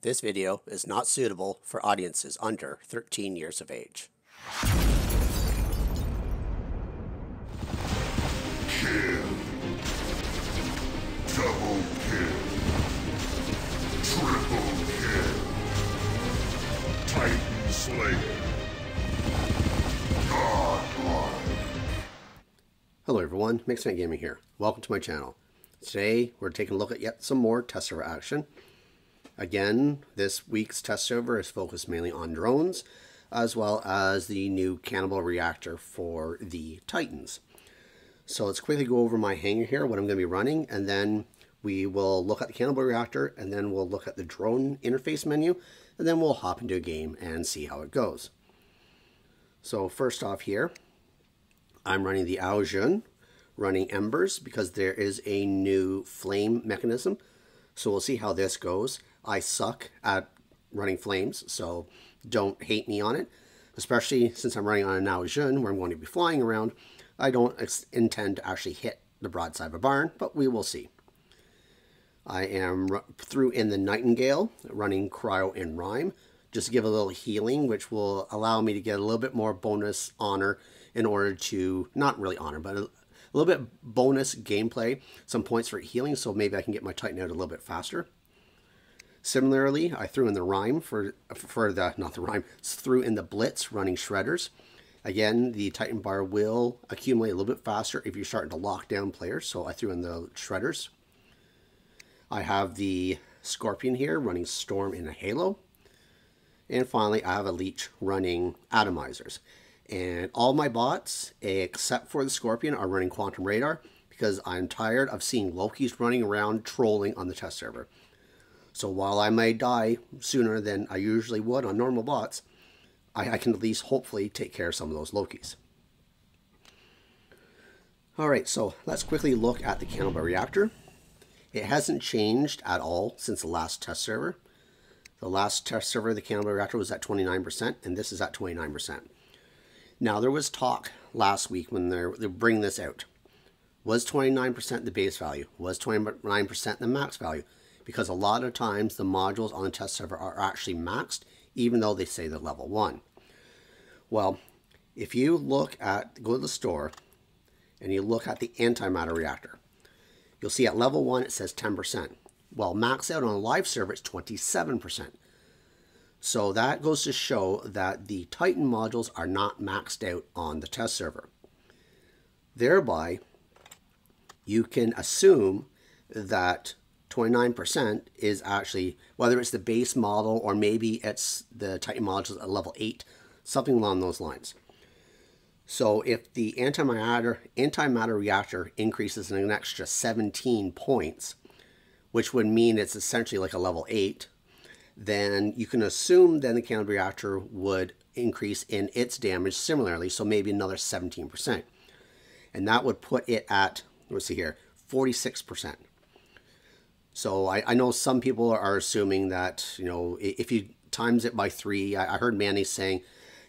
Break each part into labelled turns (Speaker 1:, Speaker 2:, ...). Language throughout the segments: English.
Speaker 1: This video is not suitable for audiences under 13 years of age.
Speaker 2: Kill. Double kill. Triple kill. Titan Slayer. Godlike.
Speaker 1: Hello everyone, Mixfant Gaming here. Welcome to my channel. Today we're taking a look at yet some more test server action. Again, this week's test server is focused mainly on drones, as well as the new Cannibal Reactor for the Titans. So let's quickly go over my hangar here, what I'm going to be running, and then we will look at the Cannibal Reactor, and then we'll look at the drone interface menu, and then we'll hop into a game and see how it goes. So first off here, I'm running the Aojun, running Embers, because there is a new flame mechanism. So we'll see how this goes. I suck at running flames, so don't hate me on it. Especially since I'm running on an Aojun, where I'm going to be flying around. I don't intend to actually hit the broadside of a barn, but we will see. I am through in the Nightingale, running Cryo and Rhyme, just to give a little healing, which will allow me to get a little bit more bonus honor in order to, not really honor, but a little bit bonus gameplay, some points for healing, so maybe I can get my Titan out a little bit faster. Similarly, I threw in the Rhyme threw in the Blitz running Shredders. Again, the Titan bar will accumulate a little bit faster if you're starting to lock down players, so I threw in the Shredders. I have the Scorpion here running Storm in a Halo. And finally, I have a Leech running Atomizers. And all my bots, except for the Scorpion, are running Quantum Radar, because I'm tired of seeing Lokis running around trolling on the test server. So while I may die sooner than I usually would on normal bots, I can at least hopefully take care of some of those Lokis. Alright, so let's quickly look at the Cannibal Reactor. It hasn't changed at all since the last test server. The last test server of the Cannibal Reactor was at 29%, and this is at 29%. Now, there was talk last week when they're bringing this out. Was 29% the base value? Was 29% the max value? Because a lot of times the modules on the test server are actually maxed, even though they say they're level 1. Well, if you go to the store, and you look at the antimatter reactor, you'll see at level 1 it says 10%. Well, maxed out on a live server it's 27%. So that goes to show that the Titan modules are not maxed out on the test server. Thereby, you can assume that 29% is actually, whether it's the base model or maybe it's the Titan modules at level 8, something along those lines. So if the antimatter reactor increases an extra 17 points, which would mean it's essentially like a level 8, then you can assume then the Cannibal Reactor would increase in its damage similarly, so maybe another 17%. And that would put it at, let's see here, 46%. So I know some people are assuming that, you know, if you times it by 3, I heard Manny saying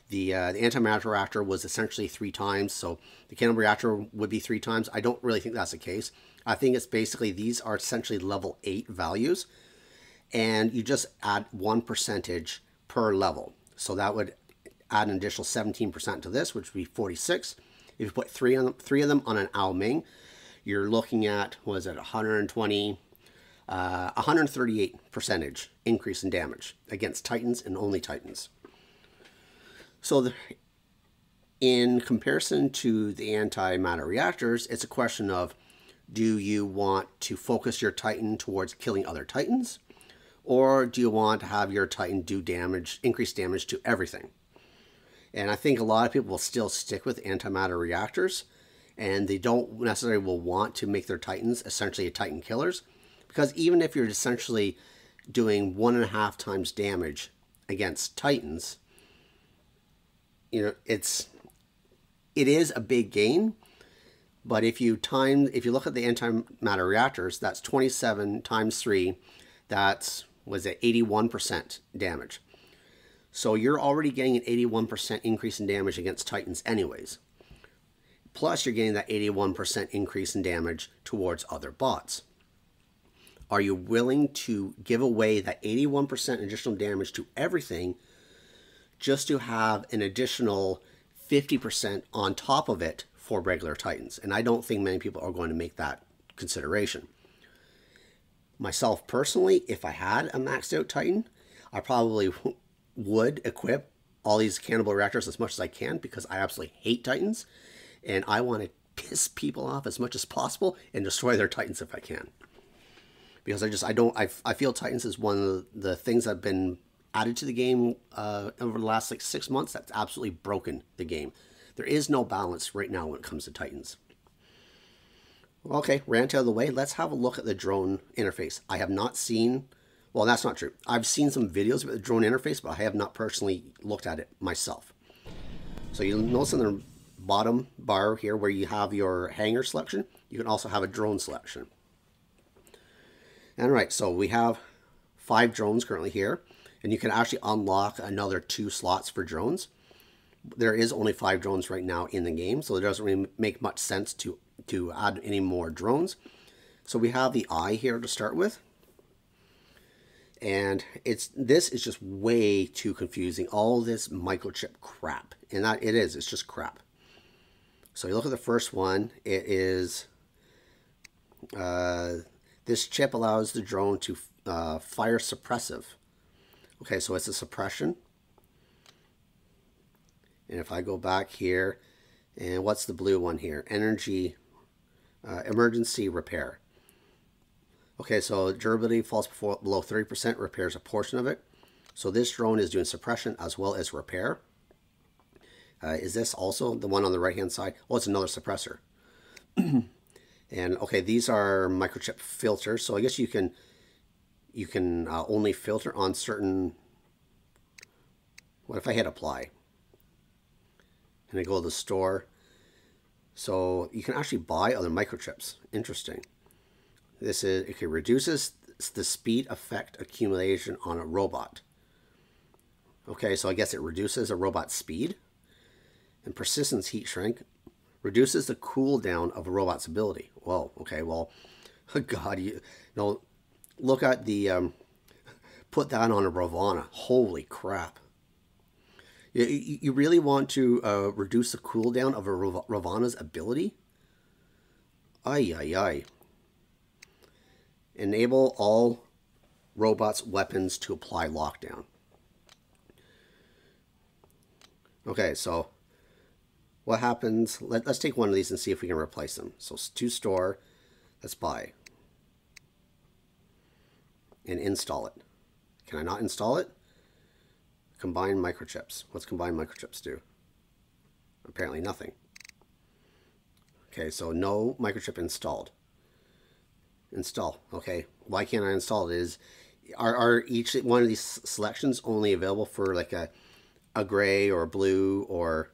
Speaker 1: the antimatter reactor was essentially 3 times, so the Cannibal Reactor would be 3 times. I don't really think that's the case. I think it's basically these are essentially level 8 values, and you just add 1% per level. So that would add an additional 17% to this, which would be 46. If you put 3 of them on an Ao Ming, you're looking at, what is it, 138% increase in damage against Titans and only Titans. So in comparison to the antimatter reactors, it's a question of, do you want to focus your Titan towards killing other Titans? Or do you want to have your Titan do damage, increase damage to everything? And I think a lot of people will still stick with antimatter reactors, and they don't necessarily will want to make their Titans essentially Titan killers, because even if you're essentially doing 1.5 times damage against Titans, you know, it is a big gain. But if you look at the antimatter reactors, that's 27 times 3, that's, was it 81% damage. So you're already getting an 81% increase in damage against Titans anyways. Plus you're getting that 81% increase in damage towards other bots. are you willing to give away that 81% additional damage to everything just to have an additional 50% on top of it for regular Titans? And I don't think many people are going to make that consideration. Myself personally, if I had a maxed out Titan, I probably would equip all these Cannibal Reactors as much as I can, because I absolutely hate Titans and I want to piss people off as much as possible and destroy their Titans if I can. Because I feel Titans is one of the things that have been added to the game over the last like 6 months that's absolutely broken the game. There is no balance right now when it comes to Titans. Okay, rant out of the way. Let's have a look at the drone interface. I have not seen, well, that's not true. I've seen some videos about the drone interface, but I have not personally looked at it myself. So you'll notice in the bottom bar here where you have your hangar selection, you can also have a drone selection. And right, so we have 5 drones currently here, and you can actually unlock another 2 slots for drones. There is only 5 drones right now in the game, so it doesn't really make much sense to add any more drones. So we have the eye here to start with. And this is just way too confusing. All this microchip crap. And that it is, it's just crap. So you look at the first one, it is this chip allows the drone to fire suppressive. Okay, so it's a suppression. And if I go back here, and what's the blue one here? Energy, emergency repair. Okay, so durability falls below 30%, repairs a portion of it. So this drone is doing suppression as well as repair. Is this also the one on the right-hand side? Oh, it's another suppressor. And okay, these are microchip filters. So I guess you can only filter on certain. What if I hit apply? And I go to the store. So you can actually buy other microchips. Interesting. This is, it reduces the speed effect accumulation on a robot. Okay, so I guess it reduces a robot's speed. And persistence heat shrink reduces the cooldown of a robot's ability. Whoa, okay, well, God, you know, look at the, put that on a Ravana. Holy crap. You really want to reduce the cooldown of a Ravana's ability? Ay, ay, ay. Enable all robots' weapons to apply lockdown. Okay, so what happens? Let's take one of these and see if we can replace them. So to store, let's buy. And install it. Can I not install it? Combine microchips. What's combine microchips do? Apparently nothing. Okay, so no microchip installed. Install. Okay, why can't I install it? Are each one of these selections only available for like a gray or a blue, or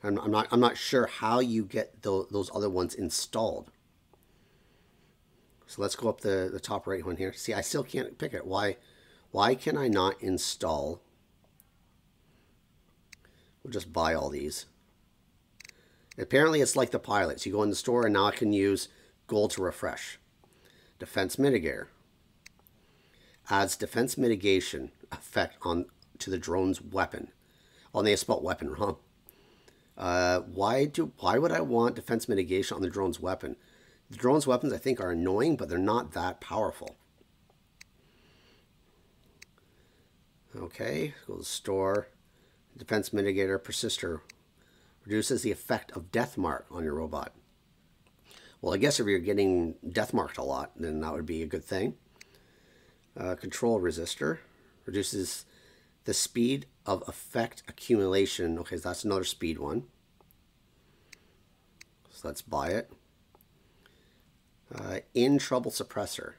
Speaker 1: I'm not sure how you get those other ones installed. So let's go up the top right one here. See, I still can't pick it. Why can I not install? We'll just buy all these. Apparently it's like the pilots. You go in the store and now I can use gold to refresh. Defense mitigator. Adds defense mitigation effect to the drone's weapon. Oh, and they spelled weapon wrong. Why would I want defense mitigation on the drone's weapon? The drone's weapons I think are annoying, but they're not that powerful. Okay, go to the store. Defense mitigator persister. Reduces the effect of death mark on your robot. Well, I guess if you're getting death marked a lot, then that would be a good thing. Control resistor. Reduces the speed of effect accumulation. Okay, so that's another speed one. So let's buy it. In trouble suppressor.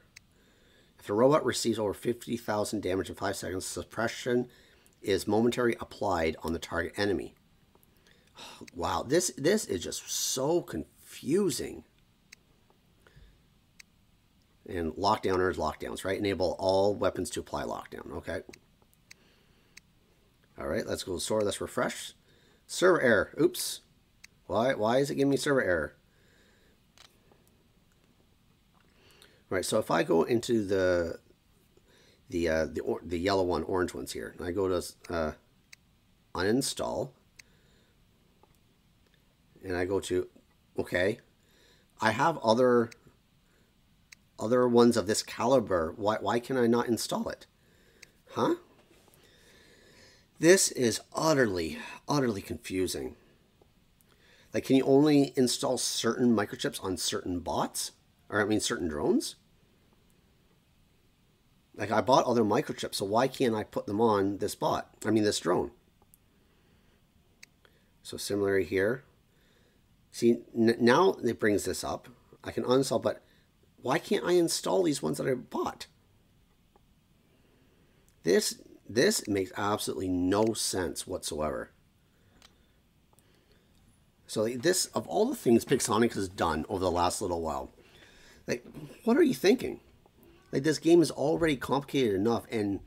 Speaker 1: If the robot receives over 50,000 damage in 5 seconds, suppression is momentarily applied on the target enemy. Wow, this is just so confusing. And lockdowners, lockdowns, right? Enable all weapons to apply lockdown. Okay. All right, let's go to the store. Let's refresh. Server error. Oops. Why is it giving me server error? Right, so if I go into the yellow one, orange ones here, and I go to uninstall, and I go to, okay, I have other ones of this caliber. Why can I not install it? Huh? This is utterly confusing. Like, can you only install certain microchips on certain bots? Or, I mean, certain drones? Like, I bought other microchips, so why can't I put them on this bot? I mean, this drone. So, similarly here. See, now it brings this up. I can uninstall, but why can't I install these ones that I bought? This makes absolutely no sense whatsoever. So this, of all the things Pixonic has done over the last little while, like, what are you thinking? Like, this game is already complicated enough, and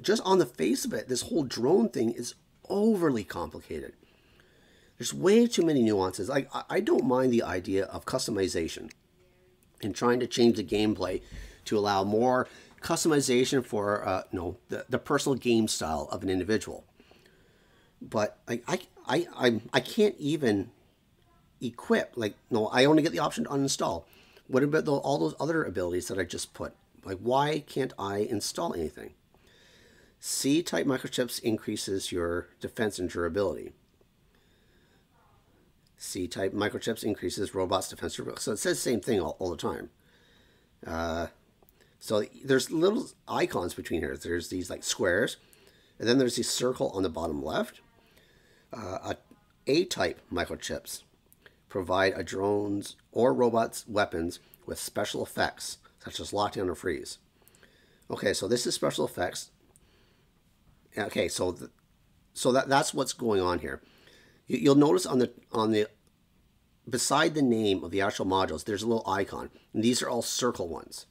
Speaker 1: just on the face of it, this whole drone thing is overly complicated. There's way too many nuances. I don't mind the idea of customization and trying to change the gameplay to allow more customization for the personal game style of an individual. But I can't even equip. Like, no, I only get the option to uninstall. What about all those other abilities that I just put? Like, why can't I install anything? C-type microchips increases your defense and durability. C-type microchips increases robots' defense and durability. So it says the same thing all the time. So there's little icons between here. There's these like squares, and then there's this circle on the bottom left. A-type microchips provide a drone's or robot's weapons with special effects, such as lockdown or freeze. Okay, so this is special effects. Okay, so that's what's going on here. You'll notice on the beside the name of the actual modules, there's a little icon, and these are all circle ones.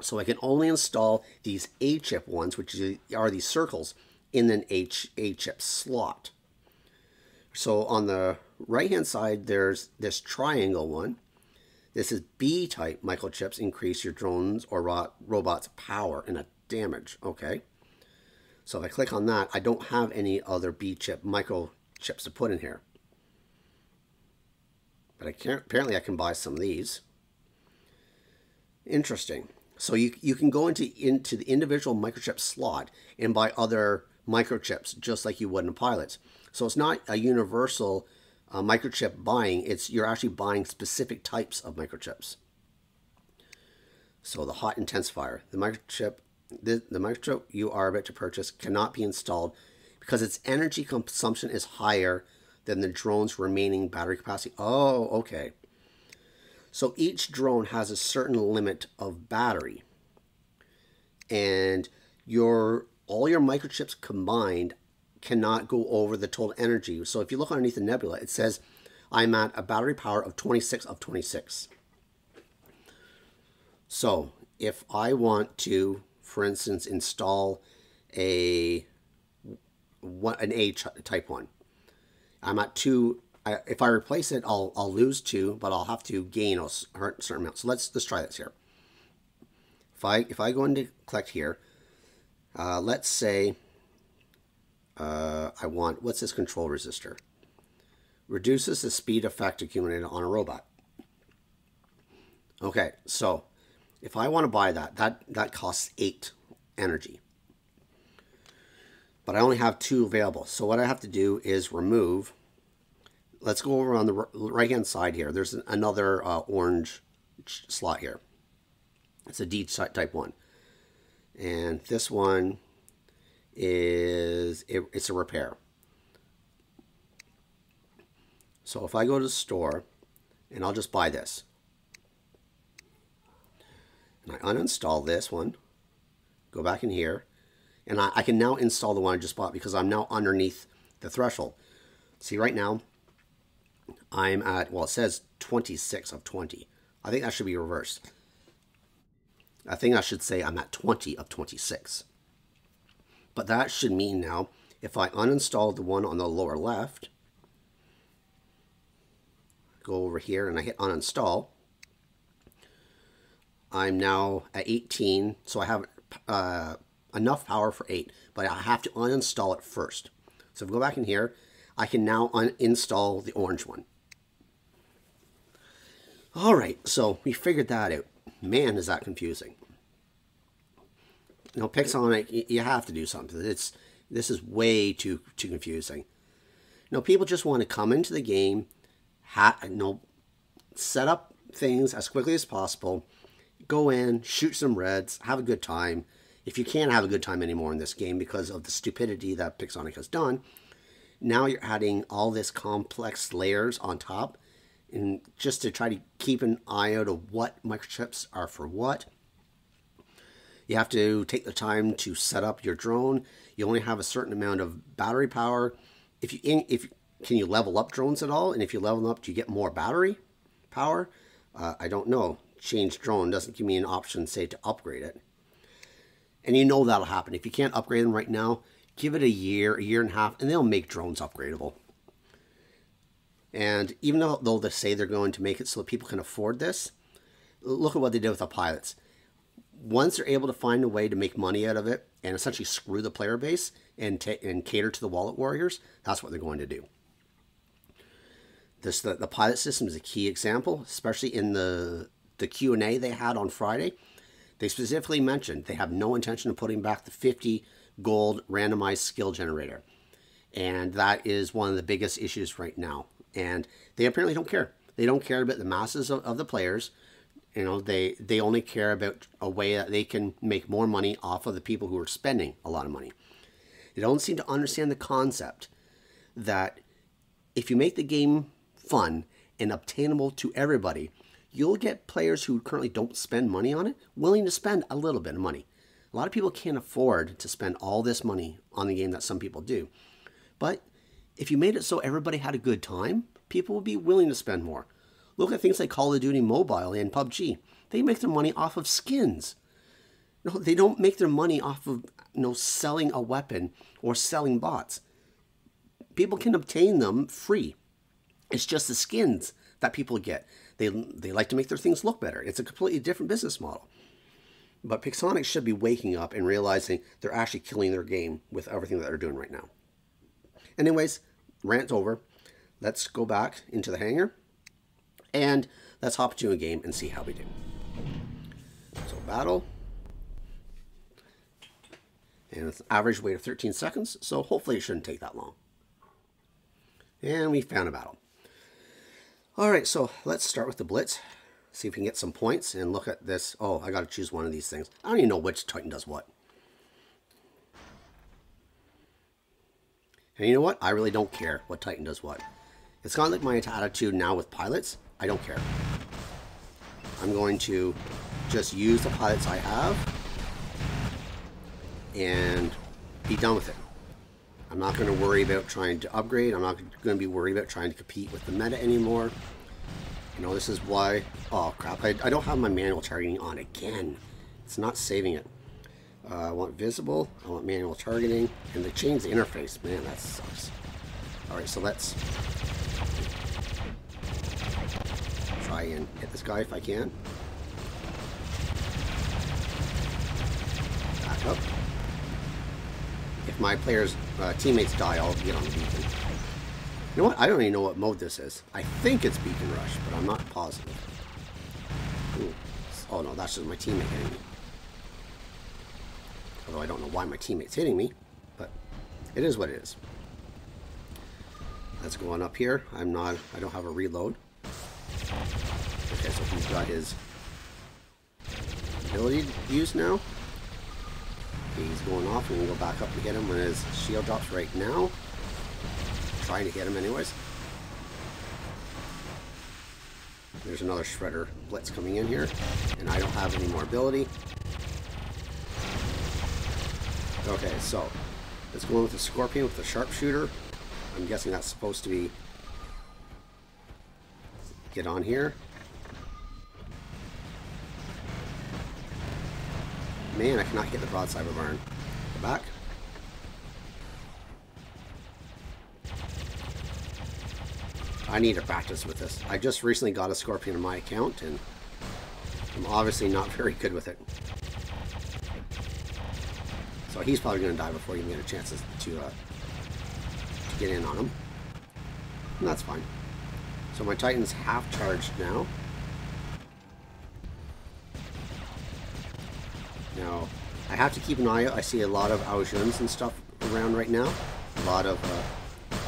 Speaker 1: So I can only install these A-chip ones, which are these circles, in an A-chip slot. So on the right-hand side, there's this triangle one. This is B-type microchips, increase your drones or robots' power and damage. Okay. So if I click on that, I don't have any other B-chip microchips to put in here. But apparently I can buy some of these. Interesting. So you can go into the individual microchip slot and buy other microchips just like you would in pilots. So it's not a universal microchip buying. You're actually buying specific types of microchips. So the hot intensifier, the microchip you are about to purchase cannot be installed because its energy consumption is higher than the drone's remaining battery capacity. Oh, okay. So each drone has a certain limit of battery, and all your microchips combined cannot go over the total energy. So if you look underneath the nebula, it says I'm at a battery power of 26 of 26. So if I want to, for instance, install an A-type one, I'm at 2. If I replace it, I'll lose 2, but I'll have to gain a certain amount. So let's try this here. If I go into collect here, let's say I want, what's this control resistor? Reduces the speed effect accumulated on a robot. Okay, so if I want to buy that costs 8 energy. But I only have 2 available. So what I have to do is remove. Let's go over on the right-hand side here. There's another orange slot here. It's a D-type one. And this one it's a repair. So if I go to the store, and I'll just buy this. And I uninstall this one. Go back in here. And I can now install the one I just bought because I'm now underneath the threshold. See, right now, I'm at, well, it says 26 of 20. I think that should be reversed. I think I should say I'm at 20 of 26. But that should mean now, if I uninstall the one on the lower left, go over here and I hit uninstall, I'm now at 18, so I have enough power for 8, but I have to uninstall it first. So if we go back in here, I can now uninstall the orange one. All right, so we figured that out. Man, is that confusing. You know, Pixonic, you have to do something. This is way too confusing. You know, people just want to come into the game, set up things as quickly as possible, go in, shoot some reds, have a good time. If you can't have a good time anymore in this game because of the stupidity that Pixonic has done, now you're adding all this complex layers on top, and just to try to keep an eye out of what microchips are for what. You have to take the time to set up your drone. You only have a certain amount of battery power. Can you level up drones at all? And if you level them up, do you get more battery power? I don't know. Change drone doesn't give me an option, say, to upgrade it. And you know that'll happen. If you can't upgrade them right now, give it a year and a half, and they'll make drones upgradable. And even though they say they're going to make it so that people can afford this, look at what they did with the pilots. Once they're able to find a way to make money out of it and essentially screw the player base and cater to the wallet warriors, that's what they're going to do. The pilot system is a key example, especially in the Q&A they had on Friday. They specifically mentioned they have no intention of putting back the 50 gold randomized skill generator. And that is one of the biggest issues right now. And they apparently don't care. They don't care about the masses of the players. You know, they only care about a way that they can make more money off of the people who are spending a lot of money. They don't seem to understand the concept that if you make the game fun and obtainable to everybody, you'll get players who currently don't spend money on it willing to spend a little bit of money. A lot of people can't afford to spend all this money on the game that some people do. But if you made it so everybody had a good time, people will be willing to spend more. Look at things like Call of Duty Mobile and PUBG. They make their money off of skins. No, they don't make their money off of selling a weapon or selling bots. People can obtain them free. It's just the skins that people get. They like to make their things look better. It's a completely different business model. But Pixonic should be waking up and realizing they're actually killing their game with everything that they're doing right now. Anyways, rant over. Let's go back into the hangar. And let's hop into a game and see how we do. So battle. And it's an average wait of 13 seconds. So hopefully it shouldn't take that long. And we found a battle. Alright, so let's start with the Blitz. See if we can get some points and look at this. Oh, I got to choose one of these things. I don't even know which Titan does what. And you know what? I really don't care what Titan does what. It's kind of like my attitude now with pilots. I don't care. I'm going to just use the pilots I have and be done with it. I'm not going to worry about trying to upgrade. I'm not going to be worried about trying to compete with the meta anymore. You know, this is why... Oh, crap. I don't have my manual targeting on again. It's not saving it. I want visible. I want manual targeting. And they changed the interface. Man, that sucks. Alright, so let's try and hit this guy if I can. Back up. If my players' teammates die, I'll get on the beacon. You know what? I don't even know what mode this is. I think it's Beacon Rush, but I'm not positive. Ooh. Oh no, that's just my teammate hitting me. Although I don't know why my teammate's hitting me, but it is what it is. Let's go on up here. I don't have a reload. Okay, so he's got his ability used now. He's going off, and we'll go back up to get him when his shield drops right now. Trying to hit him anyways. There's another Shredder Blitz coming in here, and I don't have any more ability. Okay, so let's go in with the Scorpion with the Sharpshooter. I'm guessing that's supposed to be... Get on here. Man, I cannot hit the broadside of a barn. Go back. I need to practice with this. I just recently got a Scorpion in my account, and I'm obviously not very good with it. So he's probably going to die before you even get a chance to get in on him. And that's fine. So my Titan's half charged now. Now, I have to keep an eye out. I see a lot of Aojuns and stuff around right now. A lot of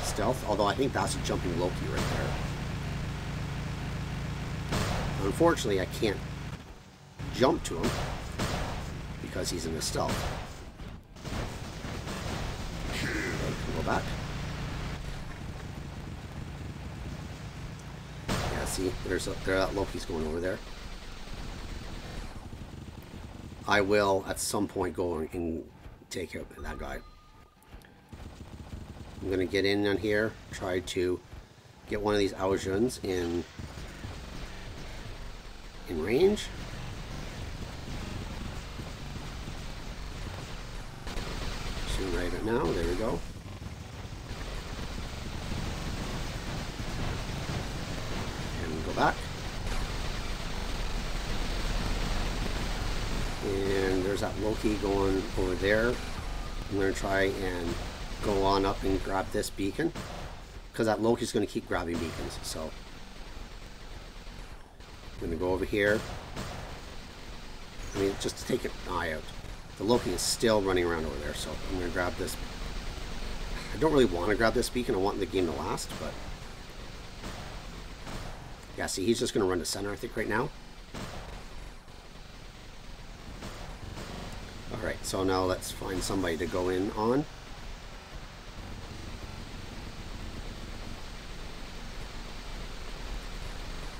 Speaker 1: stealth, although I think that's a jumping Loki right there. Unfortunately, I can't jump to him because he's in a stealth. Okay, go back. Yeah, see, there's that Loki's going over there. I will, at some point, go and take out that guy. I'm going to get in on here, try to get one of these Aojuns in range. Shooting right at now, there we go. And go back. And there's that Loki going over there. I'm going to try and go on up and grab this beacon, because that Loki's going to keep grabbing beacons. So I'm going to go over here. I mean, just to take an eye out. The Loki is still running around over there, so I'm going to grab this. I don't really want to grab this beacon. I want the game to last, but yeah, see, he's just going to run to center, I think, right now. Alright, so now let's find somebody to go in on.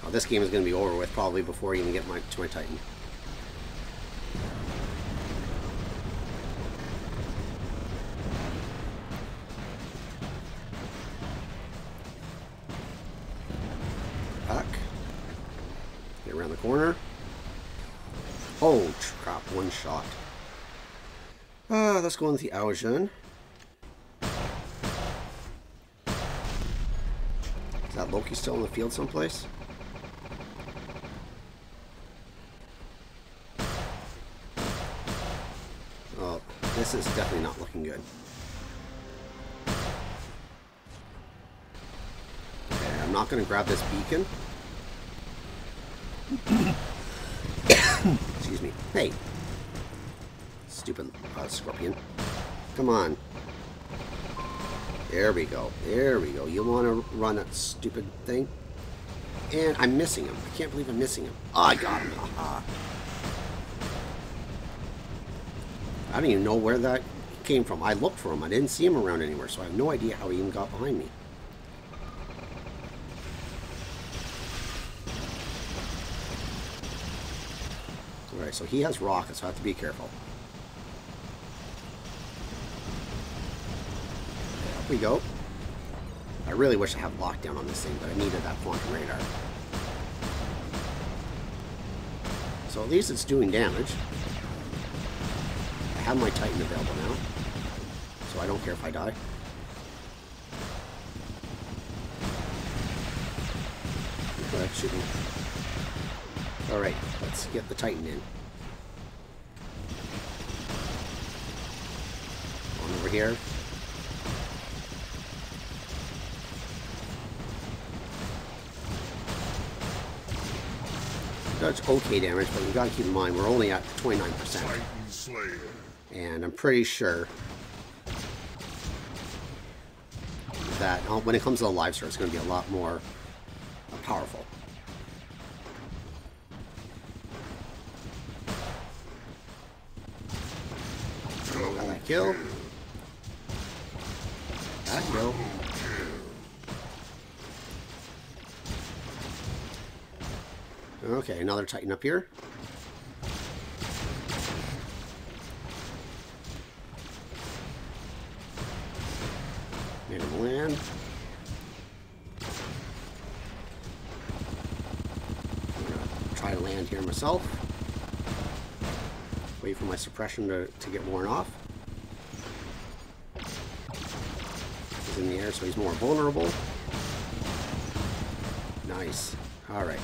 Speaker 1: Oh, this game is going to be over with probably before I even get to my Titan. Back. Get around the corner. Oh, crap, one shot. Let's go in with the Aojun. Is that Loki still in the field someplace? Oh, this is definitely not looking good. Okay, I'm not going to grab this beacon. Excuse me. Hey! Stupid scorpion. Come on. There we go. There we go. You want to run that stupid thing? And I'm missing him. I can't believe I'm missing him. Oh, I got him. Aha. I don't even know where that came from. I looked for him. I didn't see him around anywhere, so I have no idea how he even got behind me. Alright, so he has rockets, so I have to be careful. We go. I really wish I had lockdown on this thing, but I needed that quantum radar. So at least it's doing damage. I have my Titan available now, so I don't care if I die. Okay, shoot me. Alright, let's get the Titan in. On over here. That's okay damage, but you got to keep in mind we're only at 29%. And I'm pretty sure that when it comes to the live store, it's going to be a lot more powerful. Got that kill. That kill. Okay, another Titan up here. Made him land. I'm gonna try to land here myself. Wait for my suppression to get worn off. He's in the air, so he's more vulnerable. Nice. Alright.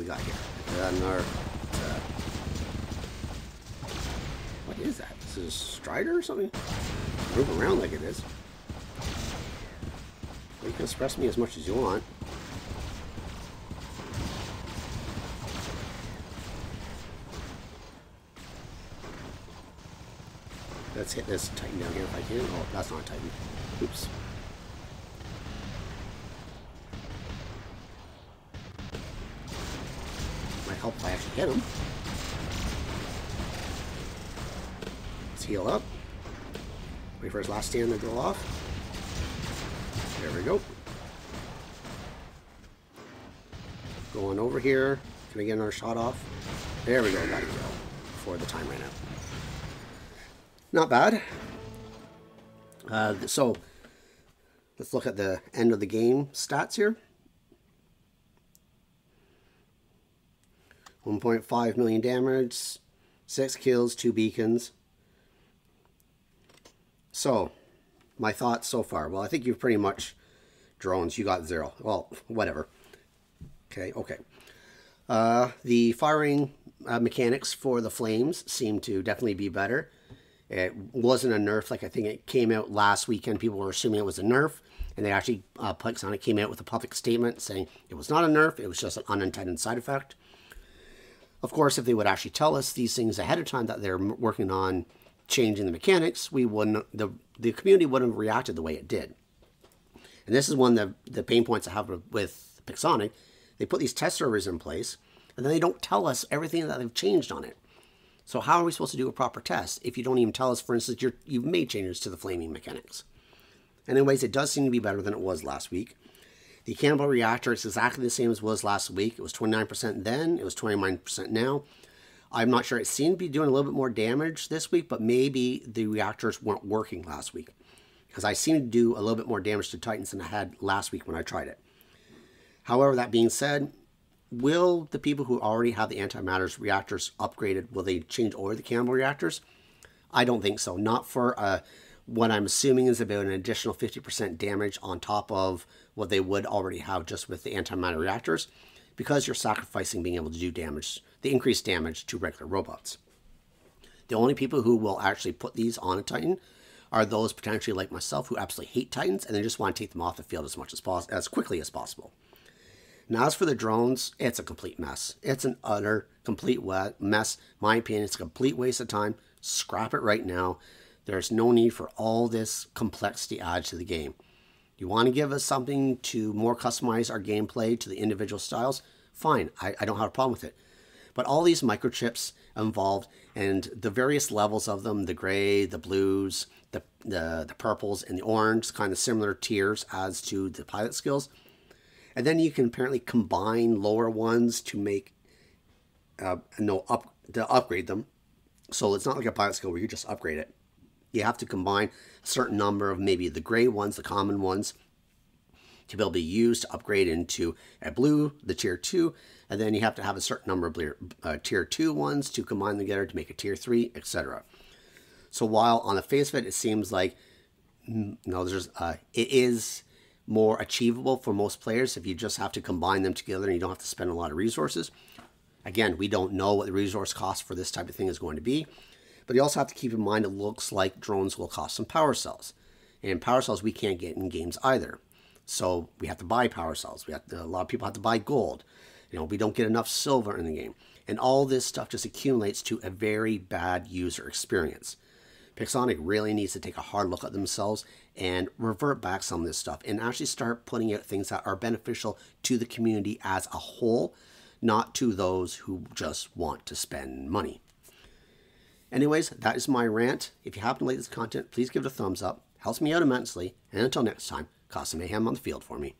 Speaker 1: got here? Another, what is that? Is it a Strider or something? Move around like it is. You can express me as much as you want. Let's hit this Titan down here if I can. Oh, that's not a Titan. Oops. Might help if I actually hit him. Let's heal up. Wait for his last stand to go off. There we go. Going over here. Can I get another shot off? There we go. Got a kill before the time ran out. Not bad. So let's look at the end of the game stats here. 1.5 million damage, 6 kills, 2 beacons. So, my thoughts so far. Well, I think you've pretty much drones. You got 0. Well, whatever. Okay. The firing mechanics for the flames seem to definitely be better. It wasn't a nerf. Like, I think it came out last weekend. People were assuming it was a nerf. And they actually, Pixonic came out with a public statement saying it was not a nerf. It was just an unintended side effect. Of course, if they would actually tell us these things ahead of time that they're working on changing the mechanics, we wouldn't, the community wouldn't have reacted the way it did. And this is one of the pain points I have with Pixonic. They put these test servers in place, and then they don't tell us everything that they've changed on it. So how are we supposed to do a proper test if you don't even tell us, for instance, you've made changes to the flaming mechanics? Anyways, it does seem to be better than it was last week. The Cannibal Reactor is exactly the same as it was last week. It was 29% then. It was 29% now. I'm not sure. It seemed to be doing a little bit more damage this week, but maybe the reactors weren't working last week, because I seemed to do a little bit more damage to Titans than I had last week when I tried it. However, that being said, will the people who already have the antimatter reactors upgraded, will they change over the Cannibal Reactors? I don't think so. Not for what I'm assuming is about an additional 50% damage on top of what they would already have just with the antimatter reactors, because you're sacrificing being able to do damage, the increased damage to regular robots. The only people who will actually put these on a Titan are those potentially like myself who absolutely hate Titans and they just want to take them off the field as much as possible, as quickly as possible. Now, as for the drones, it's a complete mess. It's an utter, complete mess. In my opinion, it's a complete waste of time. Scrap it right now. There's no need for all this complexity added to the game. You want to give us something to more customize our gameplay to the individual styles? Fine, I don't have a problem with it. But all these microchips involved and the various levels of them, the gray, the blues, the purples, and the orange, kind of similar tiers as to the pilot skills. And then you can apparently combine lower ones to make, to upgrade them. So it's not like a pilot skill where you just upgrade it. You have to combine a certain number of maybe the gray ones, the common ones, to be able to use to upgrade into a blue, the tier 2, and then you have to have a certain number of tier 2 ones to combine them together to make a tier 3, etc. So while on the face of it, it seems like it is more achievable for most players if you just have to combine them together and you don't have to spend a lot of resources. Again, we don't know what the resource cost for this type of thing is going to be, but you also have to keep in mind it looks like drones will cost some power cells, and power cells we can't get in games either. So we have to buy power cells. A lot of people have to buy gold. We don't get enough silver in the game. And all this stuff just accumulates to a very bad user experience. Pixonic really needs to take a hard look at themselves and revert back some of this stuff and actually start putting out things that are beneficial to the community as a whole, not to those who just want to spend money. Anyways, that is my rant. If you happen to like this content, please give it a thumbs up. Helps me out immensely. And until next time, cause some mayhem on the field for me.